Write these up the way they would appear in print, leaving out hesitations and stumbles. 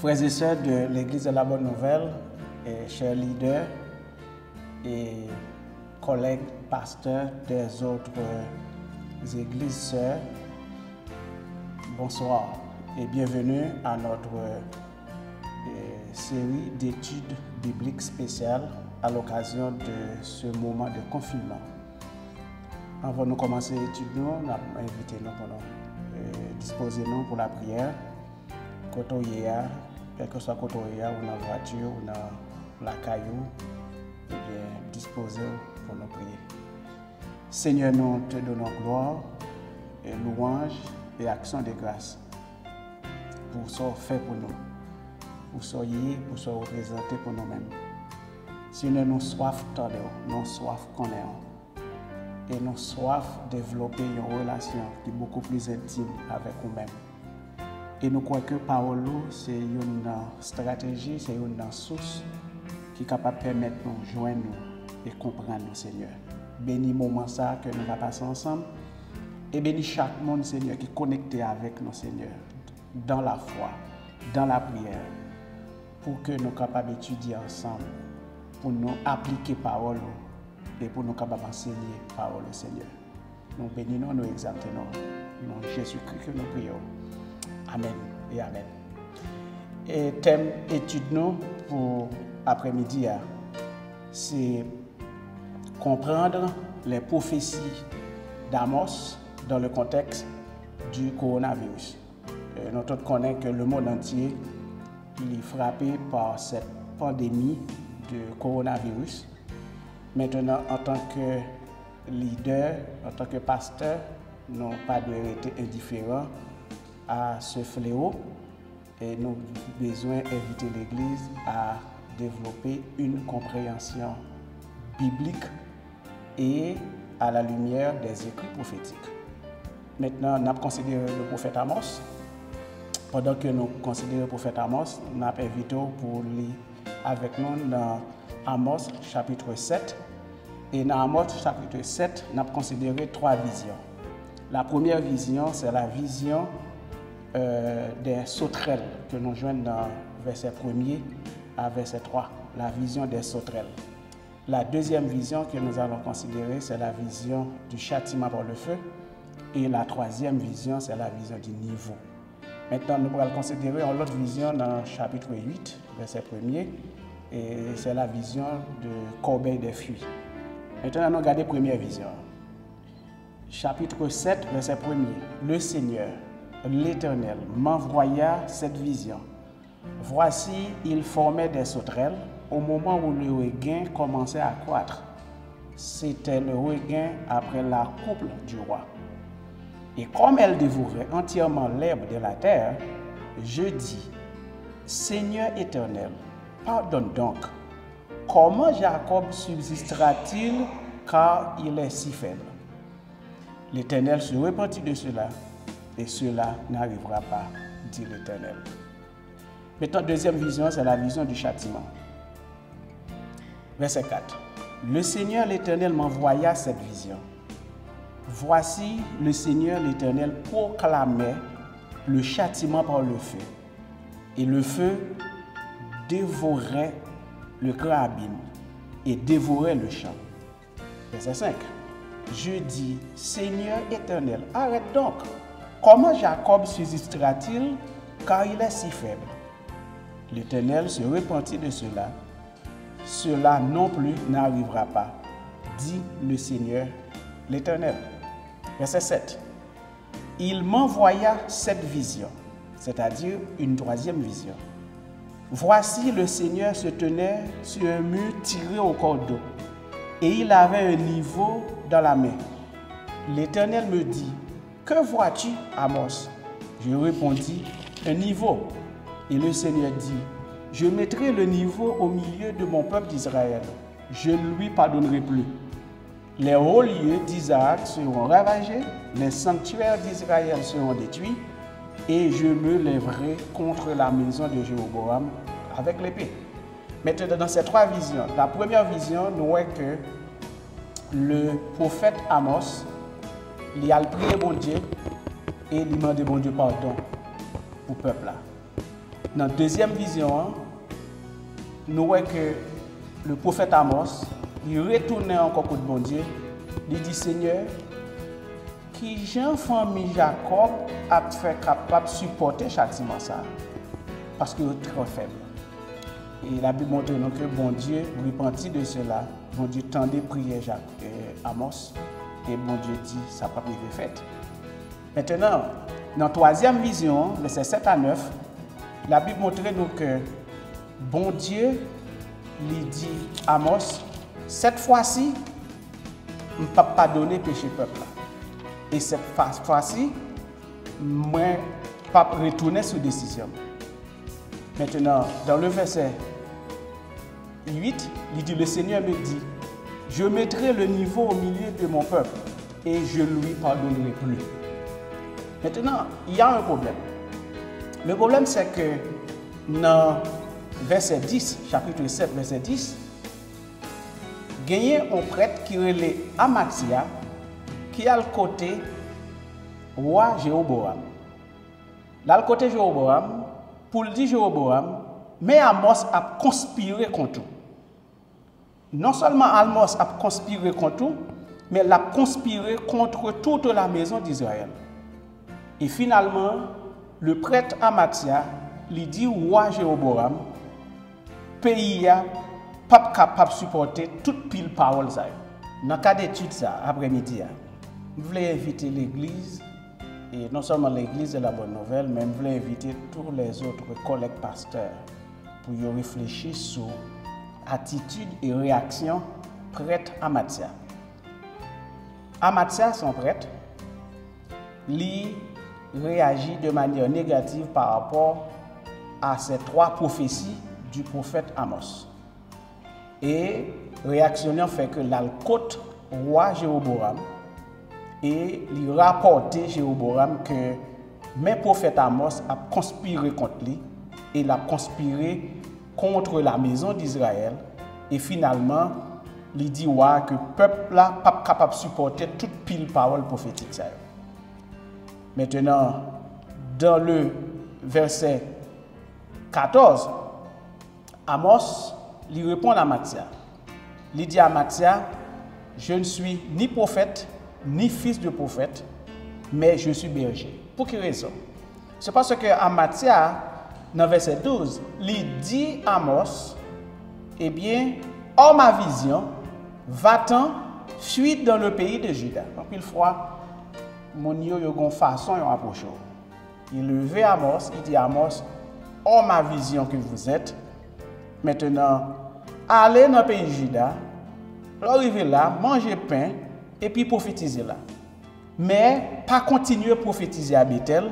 Frères et sœurs de l'Église de la Bonne Nouvelle, et chers leaders et collègues pasteurs des autres églises sœurs, bonsoir et bienvenue à notre série d'études bibliques spéciales à l'occasion de ce moment de confinement. Avant de commencer l'étude, nous avons invité nous pour nous disposer nous pour la prière. Quand quel que soit côté ou dans la voiture ou dans la caillou, et bien disposer pour nous prier. Seigneur, nous te donnons gloire et louange et action de grâce pour ce fait pour nous, pour ce pour ce représenter pour nous-mêmes. Seigneur, nous soif de nous soif connaître et nous soif développer une relation qui est beaucoup plus intime avec nous-mêmes. Et nous croyons que parole, c'est une stratégie, c'est une source qui est capable de permettre de nous joindre et comprendre nous, Seigneur. Bénis le moment ça que nous allons passer ensemble. Et bénis chaque monde, Seigneur, qui est connecté avec nous, Seigneur, dans la foi, dans la prière, pour que nous soyons capables d'étudier ensemble, pour nous appliquer parole et pour nous capables d'enseigner parole, Seigneur. Nous bénissons, nous exaltons, nous Jésus-Christ que nous prions. Amen et Amen. Et thème étude nous pour après-midi, c'est comprendre les prophéties d'Amos dans le contexte du coronavirus. Nous tous connaissons que le monde entier est frappé par cette pandémie de coronavirus. Maintenant, en tant que leader, en tant que pasteur, nous n'avons pas été indifférents à ce fléau et nous avons besoin d'inviter l'Église à développer une compréhension biblique et à la lumière des écrits prophétiques. Maintenant, nous avons considéré le prophète Amos. Pendant que nous considérons le prophète Amos, nous avons invité pour lire avec nous dans Amos chapitre 7. Et dans Amos chapitre 7, nous avons considéré trois visions. La première vision, c'est la vision des sauterelles que nous joignons dans verset 1er à verset 3, la vision des sauterelles. La deuxième vision que nous allons considérer, c'est la vision du châtiment par le feu. Et la troisième vision, c'est la vision du niveau. Maintenant, nous allons considérer l'autre vision dans le chapitre 8, verset 1er, et c'est la vision de corbeille des fruits. Maintenant, nous regardons la première vision. Chapitre 7, verset 1er. Le Seigneur, l'Éternel, m'envoya cette vision. Voici, il formait des sauterelles au moment où le regain commençait à croître. C'était le regain après la couple du roi. Et comme elle dévorait entièrement l'herbe de la terre, je dis, Seigneur Éternel, pardonne donc. Comment Jacob subsistera-t-il car il est si faible? L'Éternel se repentit de cela, et cela n'arrivera pas, dit l'Éternel. Maintenant, deuxième vision, c'est la vision du châtiment. Verset 4. Le Seigneur l'Éternel m'envoya cette vision. Voici, le Seigneur l'Éternel proclamait le châtiment par le feu, et le feu dévorait le carabine et dévorait le champ. Verset 5. Je dis, Seigneur Éternel, arrête donc. Comment Jacob subsistera-t-il car il est si faible? L'Éternel se repentit de cela. Cela non plus n'arrivera pas, dit le Seigneur l'Éternel. Verset 7. Il m'envoya cette vision, c'est-à-dire une troisième vision. Voici, le Seigneur se tenait sur un mur tiré au cordeau, et il avait un niveau dans la main. L'Éternel me dit, que vois-tu, Amos? Je répondis, un niveau. Et le Seigneur dit, je mettrai le niveau au milieu de mon peuple d'Israël. Je ne lui pardonnerai plus. Les hauts lieux d'Isaac seront ravagés, les sanctuaires d'Israël seront détruits, et je me lèverai contre la maison de Jéroboam avec l'épée. Maintenant, dans ces trois visions, la première vision, nous voyons que le prophète Amos, il a prié bon Dieu et il demande bon Dieu pardon pour le peuple là. Dans la deuxième vision, nous voyons que le prophète Amos, il retournait encore contre bon Dieu, il dit Seigneur, qui Jean-Famille Jacob a fait capable de supporter châtiment ça, parce qu'il est trop faible. Et la Bible montre donc que bon Dieu repentit de cela, bon Dieu tendait prier Amos, et bon Dieu dit ça n'a pas été fait. Maintenant, dans la troisième vision, versets 7 à 9, la Bible montre nous que bon Dieu lui dit Amos, cette fois-ci, je ne peux pas pardonner péché peuple. Et cette fois-ci, je ne peux pas retourner sur décision. Maintenant, dans le verset 8, il dit, le Seigneur me dit, je mettrai le niveau au milieu de mon peuple et je ne lui pardonnerai plus. Maintenant, il y a un problème. Le problème, c'est que dans verset 10, chapitre 7, verset 10, il y a un prêtre qui relève Amathia, qui a le côté roi Jéroboam. Là, le côté Jéroboam, pour le dire Jéroboam, mais Amos a conspiré contre tout. Non seulement Amos a conspiré contre tout, mais il a conspiré contre toute la maison d'Israël. Et finalement, le prêtre Amathia lui dit au roi Jéroboam, pays n'a pas capable de supporter toute pile parole. Dans le cas d'étude, après-midi, je voulais inviter l'Église, et non seulement l'Église de la Bonne Nouvelle, mais je voulais inviter tous les autres collègues pasteurs pour y réfléchir sur attitude et réaction prêtre Amathia. Amathia, son prêtre, lui réagit de manière négative par rapport à ces trois prophéties du prophète Amos. Et réactionnant fait que l'alcote roi Jéroboam et lui rapporter Jéroboam que mes prophètes Amos a conspiré contre lui et l'a conspiré contre la maison d'Israël et finalement il dit ouais, que le peuple là pas capable de supporter toute pile parole prophétique. Maintenant, dans le verset 14, Amos lui répond à Amathia. Il dit à Amathia, je ne suis ni prophète, ni fils de prophète, mais je suis berger. Pour quelle raison? C'est parce que Amathia, dans verset 12, il dit à Amos, eh bien, hors ma vision, va-t'en, fuis dans le pays de Juda. Donc, il fois, mon yo une façon yon approche. Il levait Amos, il dit à Amos, oh ma vision que vous êtes, maintenant, allez dans le pays de Juda, arrivez là, mangez pain, et puis prophétisez là. Mais pas continuer à prophétiser à Bethel,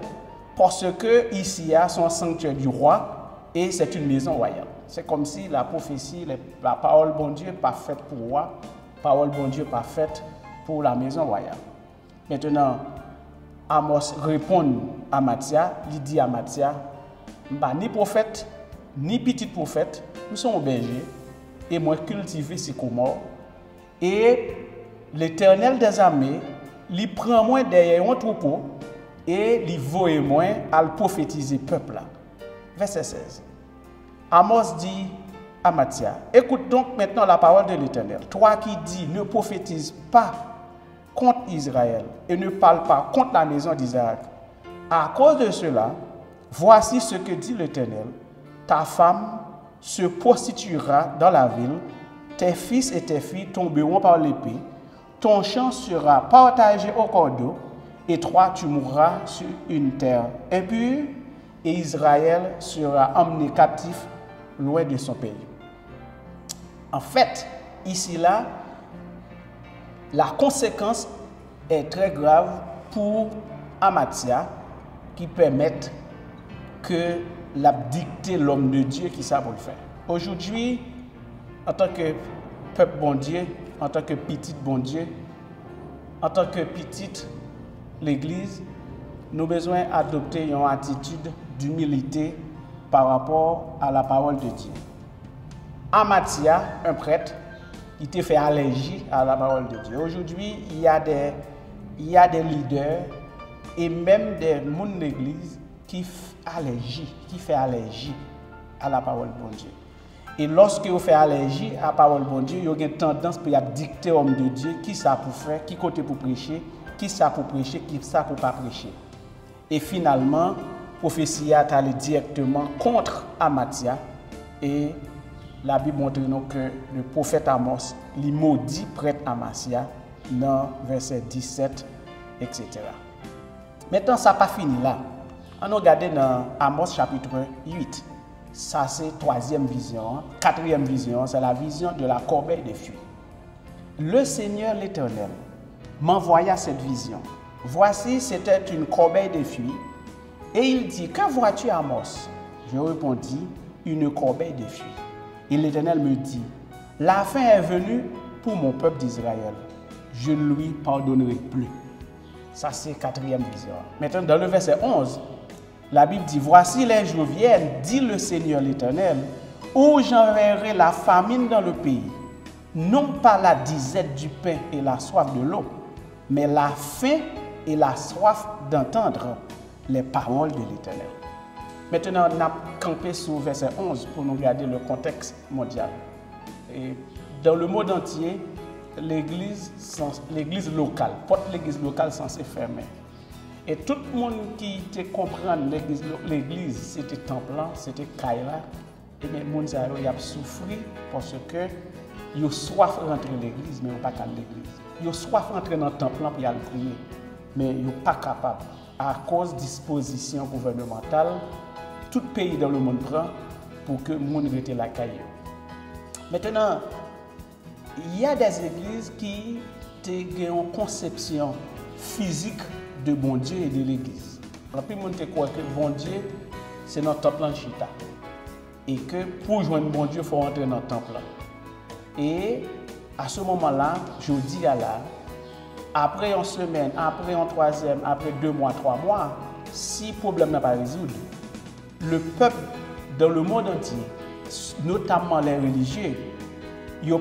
parce que ici, il y a son sanctuaire du roi, et c'est une maison royale. C'est comme si la prophétie, la parole bon Dieu n'est pas faite pour le roi, la parole bon Dieu n'est pas faite pour la maison royale. Maintenant, Amos répond à Amathia, il dit à Amathia, ni prophète, ni petit prophète, nous sommes bergers, et moi cultiver sycomore. Et l'Éternel des armées, il prend moi derrière un troupeau, et il voit moi à le prophétiser peuple. Verset 16. Amos dit à Amathia, écoute donc maintenant la parole de l'Éternel. Toi qui dis, ne prophétise pas contre Israël et ne parle pas contre la maison d'Isaac. À cause de cela, voici ce que dit l'Éternel. Ta femme se prostituera dans la ville, tes fils et tes filles tomberont par l'épée, ton champ sera partagé au cordeau, et toi tu mourras sur une terre impure, et Israël sera emmené captif loin de son pays. En fait, ici là, la conséquence est très grave pour Amathia qui permettent que la dicter l'homme de Dieu qui ça pour le faire. Aujourd'hui, en tant que peuple bon Dieu, en tant que petit bon Dieu, en tant que petite l'Église, nous avons besoin d'adopter une attitude d'humilité par rapport à la parole de Dieu. Amathia, un prêtre, qui te fait allergie à la parole de Dieu. Aujourd'hui, il y a des leaders et même des gens de l'Église qui fait allergie à la parole de bon Dieu. Et lorsque vous faites allergie à la parole de bon Dieu, vous avez tendance pour dicter aux hommes de Dieu qui ça pour faire, qui côté pour prêcher, qui ça pour prêcher, qui ça pour pas prêcher. Et finalement, prophétie est allée directement contre Amathia et la Bible montre nous que le prophète Amos lui maudit prêtre Amathia dans verset 17, etc. Maintenant, ça n'a pas fini là. On regarde dans Amos chapitre 8. Ça, c'est troisième vision. Quatrième vision, c'est la vision de la corbeille des fruits. Le Seigneur l'Éternel m'envoya cette vision. Voici, c'était une corbeille de fruits. Et il dit, que vois-tu, Amos? Je répondis, une corbeille de fruits. Et l'Éternel me dit, la fin est venue pour mon peuple d'Israël. Je ne lui pardonnerai plus. Ça, c'est quatrième vision. Maintenant, dans le verset 11, la Bible dit, voici les jours viennent, dit le Seigneur l'Éternel, où j'enverrai la famine dans le pays. Non pas la disette du pain et la soif de l'eau, mais la faim et la soif d'entendre les paroles de l'Éternel. Maintenant, on a campé sur verset 11 pour nous regarder le contexte mondial. Et dans le monde entier, l'église locale, porte l'église locale censée fermer. Et tout le monde qui te comprend l'église, c'était Templan, c'était Kaila, et bien, les gens ont souffert parce que ils ont soif de rentrer dans l'église, mais ils n'ont pas qu'à l'église. Ils ont soif de rentrer dans le temple pour y aller prier, mais ils n'ont pas capable. À cause de dispositions gouvernementales, tout pays dans le monde prend pour que le monde reste la caille. Maintenant, il y a des églises qui ont une conception physique de bon Dieu et de l'église. Puis, on te croit que bon Dieu, c'est notre temple en chita. Et que pour joindre bon Dieu, il faut rentrer dans le temple. Et à ce moment-là, je dis à là, après une semaine, après un troisième, après 2 mois, 3 mois, si le problème n'a pas résolu, le peuple dans le monde entier, notamment les religieux, ils ont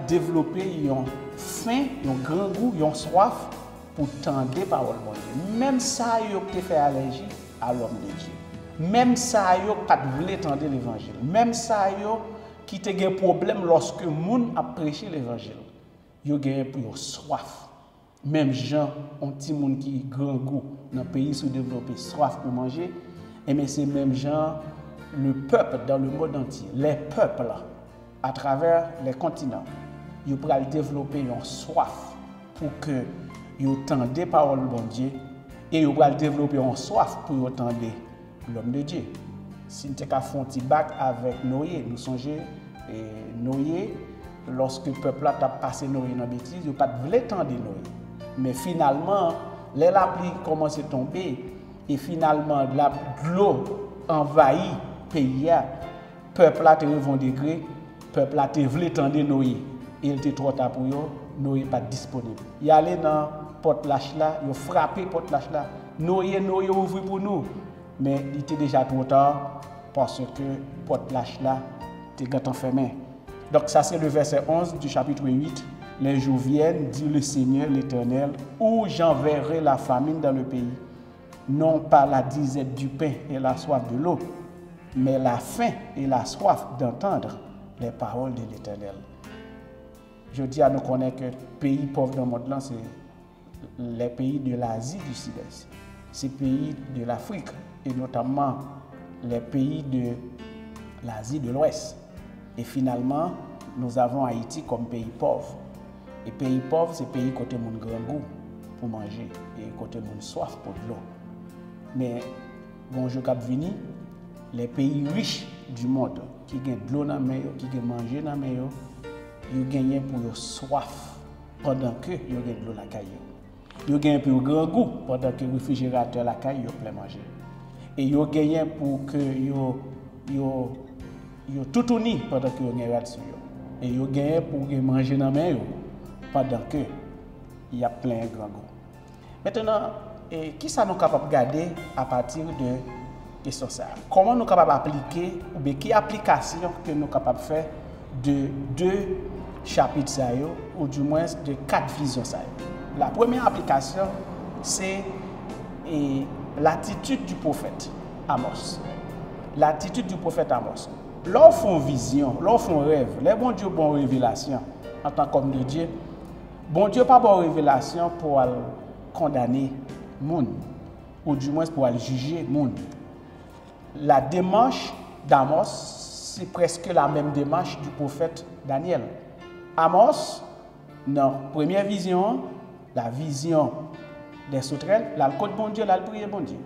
développé une faim, un grand goût, une soif pour tendre les paroles de Dieu. Même ça, ils ont fait allergie à l'homme de Dieu. Même ça, ils n'ont pas voulu tendre l'évangile. Même ça, ils ont qui te un problème lorsque le monde a prêché l'évangile. Ils ont pour soif. Même gens, un petit monde qui a grand goût dans le pays sous-développé, soif pour manger. Et mais c'est même gens, le peuple dans le monde entier, les peuples à travers les continents, ils pourraient développer une soif pour que ils entendent des paroles de bon Dieu et ils pourraient développer une soif pour entendre l'homme de Dieu. Si nous avons fait un petit bac avec Noé, nous songeons Noé, lorsque le peuple a passé Noé dans la bêtise, ils n'ont pas voulu entendre Noé. Mais finalement, les pluies commencent à tomber et finalement, l'eau envahit le pays. Le peuple a revendiqué, le peuple a voulu entendre Noé. Il était trop tard pour eux, Noé n'est pas disponible. Il allé dans porte lâche là, il a frappé porte lâche là. Noé ouvre pour nous. Mais il était déjà trop tard parce que porte lâche là était fermé. Donc ça c'est le verset 11 du chapitre 8. Les jours viennent, dit le Seigneur l'Éternel, où j'enverrai la famine dans le pays. Non pas la disette du pain et la soif de l'eau, mais la faim et la soif d'entendre les paroles de l'Éternel. Je dis à nous connaître que les pays pauvres dans le monde, c'est les pays de l'Asie du Sud-Est, ces pays de l'Afrique et notamment les pays de l'Asie de l'Ouest. Et finalement, nous avons Haïti comme pays pauvre. Et pays pauvre, c'est pays côté mon grand goût pour manger et côté mon soif pour de l'eau. Mais bonjour cap vini, les pays riches du monde qui gagnent de l'eau dans la main, qui gagnent manger dans la main, ils gagnent pour leur soif pendant que ils gagnent de l'eau la caille. Ils gagnent pour grand goût pendant que le réfrigérateur la caille ils plein manger. Et ils gagnent pour que ils tout uni pendant que ils gagnent dessus. Et ils gagnent pour manger dans la main pendant que il y a plein de grand goût. Maintenant, qui ça nous capable de garder à partir de question ça? Comment nous capable d'appliquer ou bien quelle application que nous capable de faire de 2 chapitres ça ou du moins de 4 visions ça? La première application c'est l'attitude du prophète. Amos. L'attitude du prophète Amos. Lors font vision, lors font rêve, les bons dieux bon révélation en tant qu'homme de Dieu. Bon Dieu pas bon révélation pour condamner monde ou du moins pour juger monde. La démarche d'Amos, c'est presque la même démarche du prophète Daniel. Amos, dans la première vision, la vision des sauterelles, là, le code bon Dieu, là, le prier bon Dieu.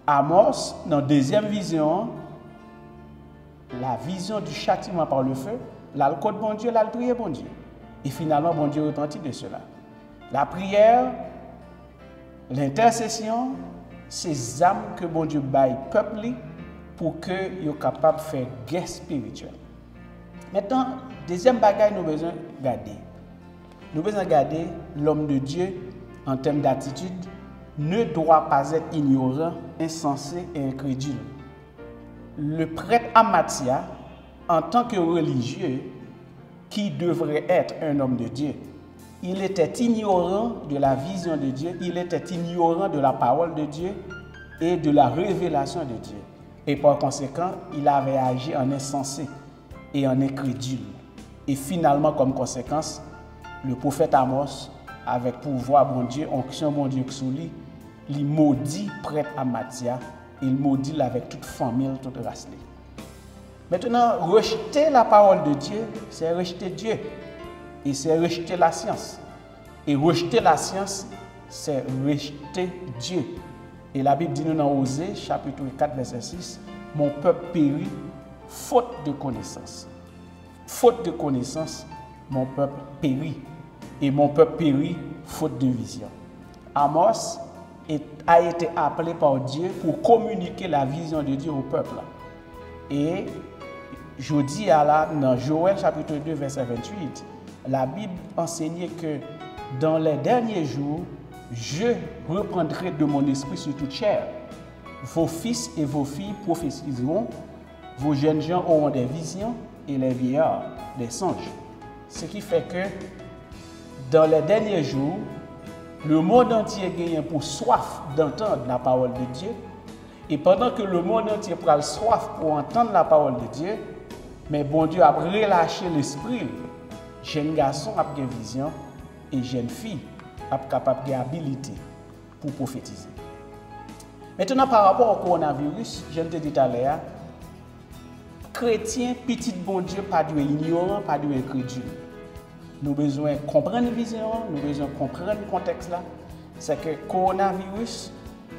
Amos, dans la deuxième vision, la vision du châtiment par le feu, là, le code bon Dieu, là, le prier bon Dieu. Et finalement, bon Dieu repentit de cela. La prière, l'intercession, ces âmes que bon Dieu baille peuple pour que soient capables de faire guerre spirituelle. Maintenant, deuxième bagaille, nous avons besoin de garder. Nous avons besoin de garder l'homme de Dieu en termes d'attitude ne doit pas être ignorant, insensé et incrédule. Le prêtre Amathia, en tant que religieux, qui devrait être un homme de Dieu, il était ignorant de la vision de Dieu, il était ignorant de la parole de Dieu et de la révélation de Dieu. Et par conséquent, il avait agi en insensé et en incrédule. Et finalement, comme conséquence, le prophète Amos, avec pouvoir bon Dieu, onction bon Dieu sous lui, il maudit prêtre Amathia, il maudit avec toute famille, toute race. Maintenant, rejeter la parole de Dieu, c'est rejeter Dieu. Et c'est rejeter la science. Et rejeter la science, c'est rejeter Dieu. Et la Bible dit nous dans Osée, chapitre 4, verset 6, « Mon peuple périt faute de connaissance. » Faute de connaissance, mon peuple périt. Et mon peuple périt faute de vision. Amos a été appelé par Dieu pour communiquer la vision de Dieu au peuple. Et je dis dans Joël chapitre 2, verset 28, la Bible enseignait que dans les derniers jours, je reprendrai de mon esprit sur toute chair. Vos fils et vos filles prophétiseront, vos jeunes gens auront des visions et les vieillards des songes. Ce qui fait que dans les derniers jours, le monde entier gagne pour soif d'entendre la parole de Dieu. Et pendant que le monde entier prend soif pour entendre la parole de Dieu, mais bon Dieu a relâché l'esprit. Jeune garçon a une vision et jeune fille a capable d'habilité pour prophétiser. Maintenant, par rapport au coronavirus, je te dis tout à l'heure, chrétien, petit bon Dieu, pas du ignorant, pas du incrédule. Nous avons besoin de comprendre la vision, nous avons besoin de comprendre le contexte là. C'est que le coronavirus,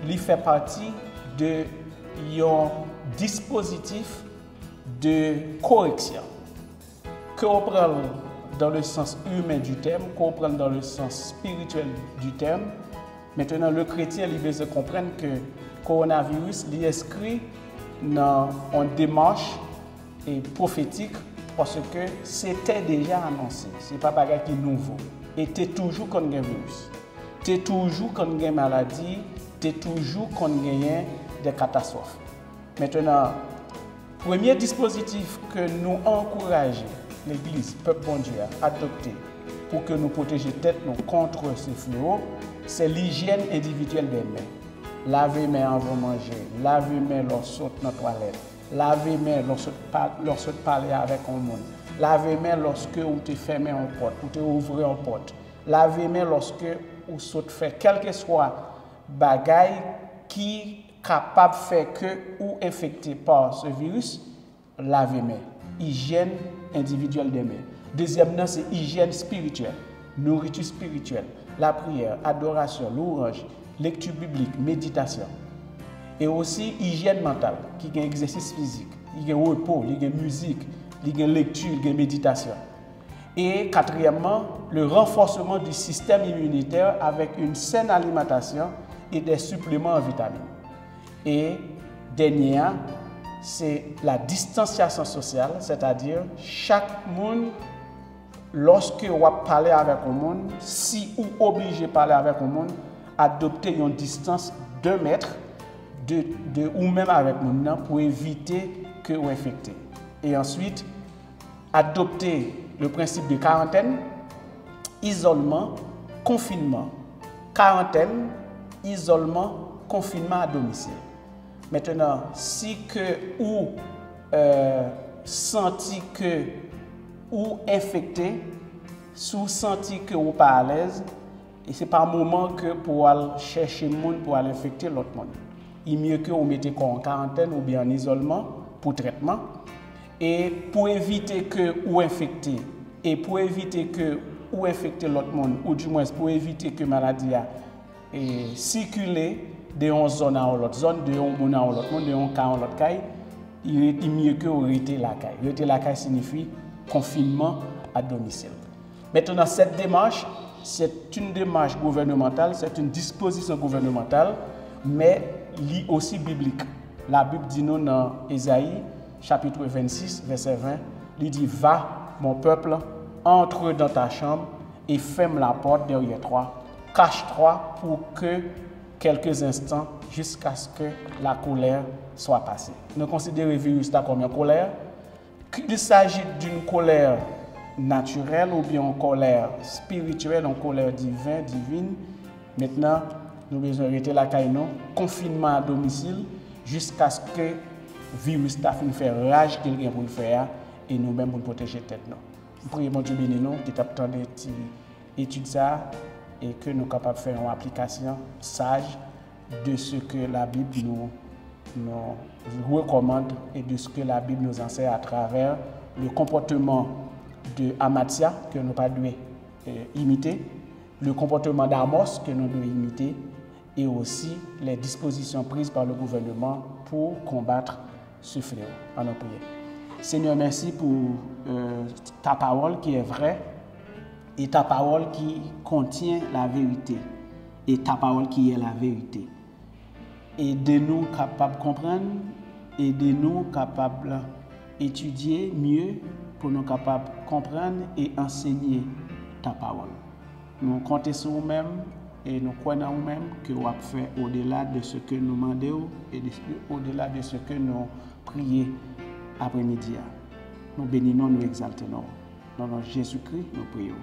il fait partie de un dispositif de correction. Qu'on prend dans le sens humain du terme, qu'on prend dans le sens spirituel du terme. Maintenant, le chrétien, il veut comprendre que le coronavirus est inscrit dans une démarche prophétique parce que c'était déjà annoncé. Ce n'est pas un bagage qui est nouveau. Et tu es toujours contre un virus. Tu es toujours contre une maladie. Tu es toujours contre des catastrophes. Maintenant, premier dispositif que nous encourageons l'Église, peuple bon Dieu, à adopter pour que nous protégions tête contre ce fléau, c'est l'hygiène individuelle des mains. Laver les mains avant de manger, laver les mains lorsque nous dans la toilette, laver les mains lorsque vous parlez avec un monde, laver les mains lorsque vous te fermez en porte, ou te ouvrez en porte, laver les mains lorsque vous faites quel que soit bagaille qui est capable de faire que vous infecté par ce virus, laver les mains. Hygiène individuelle des mains. Deuxièmement, c'est hygiène spirituelle, nourriture spirituelle, la prière, adoration, louange, lecture biblique, méditation. Et aussi hygiène mentale, qui est un exercice physique, il y a un repos, il y a une musique, il y a une lecture, il y a une méditation. Et quatrièmement, le renforcement du système immunitaire avec une saine alimentation et des suppléments en vitamines. Et dernière, c'est la distanciation sociale, c'est-à-dire chaque monde, lorsque vous parlez avec un monde, si vous êtes obligé de parler avec un monde, adopter une distance de 2 mètres ou même avec le monde pour éviter que vous infectez. Et ensuite, adopter le principe de quarantaine, isolement, confinement. Quarantaine, isolement, confinement à domicile. Maintenant, si que ou senti que ou infecté, sous senti que ou pas à l'aise, et c'est pas un moment que pour aller chercher le monde pour aller infecter l'autre monde. Il est mieux que vous mettez en quarantaine ou bien en isolement pour traitement. Et pour éviter que vous infectez, et pour éviter que vous infectez l'autre monde, ou du moins pour éviter que la maladie a circulé de une zone à l'autre zone, de un monde à l'autre monde, de un cas à l'autre cas, il est mieux que vous arrêtez la caille. Arrêter la caille signifie confinement à domicile. Maintenant, cette démarche, c'est une démarche gouvernementale, c'est une disposition gouvernementale, mais liée aussi biblique. La Bible dit nous dans Ésaïe, chapitre 26, verset 20, il dit « Va, mon peuple, entre dans ta chambre et ferme la porte derrière toi. Cache-toi pour que quelques instants jusqu'à ce que la colère soit passée. » Nous considérons le virus comme une colère. Il s'agit d'une colère naturelle ou bien une colère spirituelle, une colère divine. Maintenant, nous devons arrêter la caille, confinement à domicile jusqu'à ce que le virus t'a fait rage qu'il vient pour le faire et nous-mêmes pour protéger tête. Nous prions mon Dieu béni nous qui t'attendons étude ça et que nous sommes capables de faire une application sage de ce que la Bible nous recommande et de ce que la Bible nous enseigne à travers le comportement de Amatia que nous pas devons imiter, le comportement d'Amos que nous devons imiter et aussi les dispositions prises par le gouvernement pour combattre ce fléau. En notre prière. Seigneur, merci pour ta parole qui est vraie et ta parole qui contient la vérité et ta parole qui est la vérité. Aidez-nous capables de comprendre, aidez-nous capables d'étudier mieux pour nous capables de comprendre et enseigner ta parole. Nous comptons sur nous-mêmes et nous croyons en nous-mêmes que vous avez fait au-delà de ce que nous demandons et au-delà de ce que nous prions après-midi. Nous bénissons, nous exaltons. Dans Jésus-Christ, nous prions.